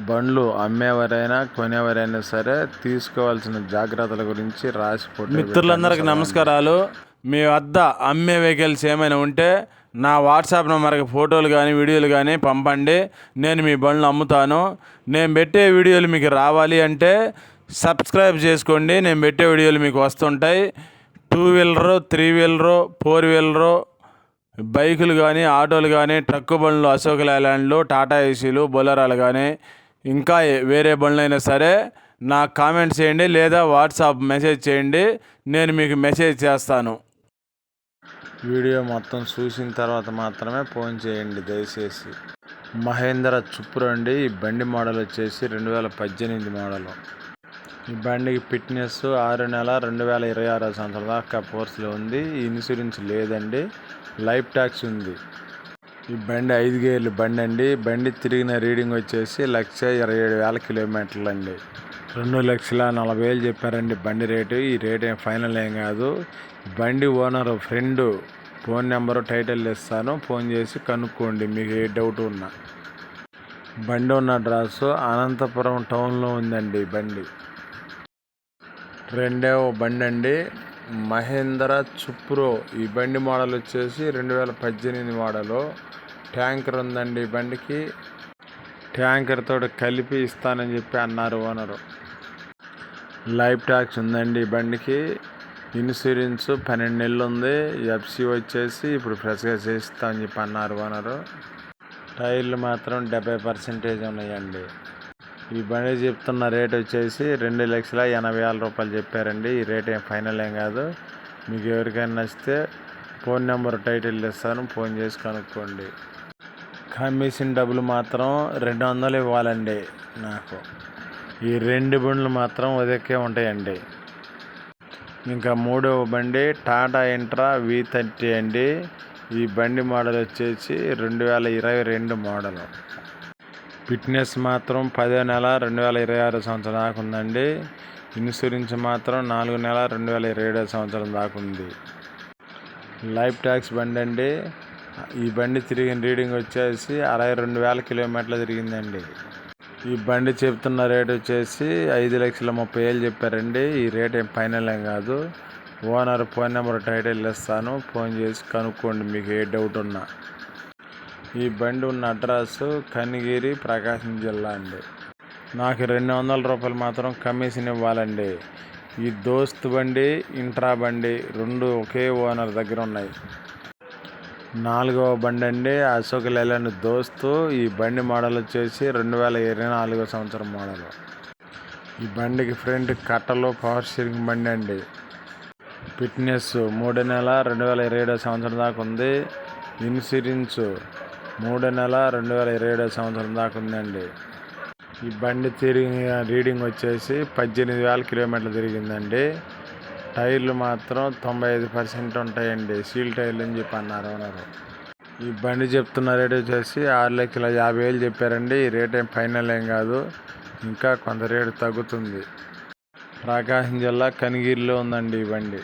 బండ్లు అమ్మేవారైనా కొనేవారైనా సరే తీసుకోవాల్సిన జాగ్రత్తల గురించి రాసి ఫోటో. మిత్రులందరికీ నమస్కారాలు. మీ వద్ద అమ్మే వెహికల్స్ ఏమైనా ఉంటే నా వాట్సాప్ నెంబర్కి ఫోటోలు కానీ వీడియోలు కానీ పంపండి. నేను మీ బండ్లు అమ్ముతాను. నేను పెట్టే వీడియోలు మీకు రావాలి అంటే సబ్స్క్రైబ్ చేసుకోండి. నేను పెట్టే వీడియోలు మీకు వస్తుంటాయి. 2 వీలరు, 3 వీలరు, 4 వీలరు బైకులు కానీ, ఆటోలు కానీ, ట్రక్కు బండ్లు, అశోక్ లేలాండ్లు, టాటా ఏసీలు, బొలెరోలు కానీ, ఇంకా వేరే బండ్లు అయినా సరే నాకు కామెంట్ చేయండి లేదా వాట్సాప్ మెసేజ్ చేయండి. నేను మీకు మెసేజ్ చేస్తాను. వీడియో మొత్తం చూసిన తర్వాత మాత్రమే ఫోన్ చేయండి దయచేసి. మహేంద్ర చుప్రో అండి. ఈ బండి మోడల్ వచ్చేసి 2018 మోడల్. ఈ బండికి ఫిట్నెస్ 6 నెల 2026 సంవత్సరం దాకా ఫోర్స్లో ఉంది. ఇన్సూరెన్స్ లేదండి, లైఫ్ ట్యాక్స్ ఉంది. ఈ బండి 5 గేర్లు బండి అండి. బండి తిరిగిన రీడింగ్ వచ్చేసి 1,27,000 కిలోమీటర్లు అండి. 2,40,000 చెప్పారండి బండి రేటు. ఈ రేట్ ఏం ఫైనల్ ఏం కాదు. బండి owner friend phone number title ఇస్తాను, ఫోన్ చేసి కనుక్కోండి మీకు ఏ డౌట్ ఉన్నా. బండి ఉన్న అడ్రస్ అనంతపురం టౌన్లో ఉందండి. బండి రెండవ బండి అండి, మహేంద్ర చుప్రో. ఈ బండి మోడల్ వచ్చేసి 2018 మోడలు. ట్యాంకర్ ఉందండి ఈ బండికి. ట్యాంకర్ తోటి కలిపి ఇస్తానని చెప్పి అన్నారు ఓనరు. లైఫ్ ట్యాక్స్ ఉందండి ఈ బండికి. ఇన్సూరెన్స్ 12 నెలలు ఉంది. ఎఫ్సి వచ్చేసి ఇప్పుడు ఫ్రెష్గా చేస్తా అని చెప్పి అన్నారు ఓనరు. టైర్లు మాత్రం 70% ఉన్నాయండి. ఈ బండి చెప్తున్న రేట్ వచ్చేసి 2,80,000 రూపాయలు చెప్పారండి. ఈ రేట్ ఏం ఫైనల్ ఏం కాదు. మీకు ఎవరికైనా నచ్చితే ఫోన్ నెంబర్ టైటిల్ ఇస్తాను, ఫోన్ చేసి కనుక్కోండి. కమిషన్ డబ్బులు మాత్రం 200 ఇవ్వాలండి నాకు. ఈ 2 బండ్లు మాత్రం ఉదకే ఉంటాయండి. ఇంకా మూడవ బండి టాటా ఇంట్రా V30 అండి. ఈ బండి మోడల్ వచ్చేసి 2022 మోడలు. ఫిట్నెస్ మాత్రం 10వ నెల 2026 సంవత్సరం దాకా ఉందండి. ఇన్సూరెన్స్ మాత్రం 4వ నెల 2027 సంవత్సరం దాకా ఉంది. లైఫ్ ట్యాక్స్ బండి అండి. ఈ బండి తిరిగిన రీడింగ్ వచ్చేసి 62,000 కిలోమీటర్లు తిరిగిందండి. ఈ బండి చెప్తున్న రేట్ వచ్చేసి 5,30,000 చెప్పారండి. ఈ రేట్ ఏం ఫైనల్ ఏం కాదు. ఓనర్ ఫోన్ నెంబర్ టైటిల్ ఇస్తాను, ఫోన్ చేసి కనుక్కోండి మీకు ఏ డౌట్ ఉన్నా. ఈ బండి ఉన్న అడ్రస్ కనిగిరి, ప్రకాశం జిల్లా అండి. నాకు 200 రూపాయలు మాత్రం కమిషన్ ఇవ్వాలండి. ఈ దోస్త్ బండి, ఇంట్రా బండి 2 ఒకే ఓనర్ దగ్గర ఉన్నాయి. 4వ బండి అండి, అశోక్ లేలాండ్ దోస్తు. ఈ బండి మోడల్ వచ్చేసి 2024 సంవత్సరం మోడల్. ఈ బండికి ఫ్రంట్ కట్టలో పవర్ స్టీరింగ్ బండి అండి. ఫిట్నెస్ 3వ నెల 2027 సంవత్సరం దాకా ఉంది. ఇన్సూరెన్స్ 3వ నెల 2027 సంవత్సరం దాకా ఉందండి. ఈ బండి తిరిగిన రీడింగ్ వచ్చేసి 18,000 కిలోమీటర్లు తిరిగిందండి. టైర్లు మాత్రం 95% ఉంటాయండి. సీల్ టైర్లు అని చెప్పి అన్నారు ఓనరు. ఈ బండి చెప్తున్న రేట్ వచ్చేసి 6,50,000 చెప్పారండి. ఈ రేట్ ఏం ఫైనల్ ఏం కాదు, ఇంకా కొంత రేటు తగ్గుతుంది. ప్రకాశం జిల్లా కనిగిరిలో ఉందండి ఈ బండి.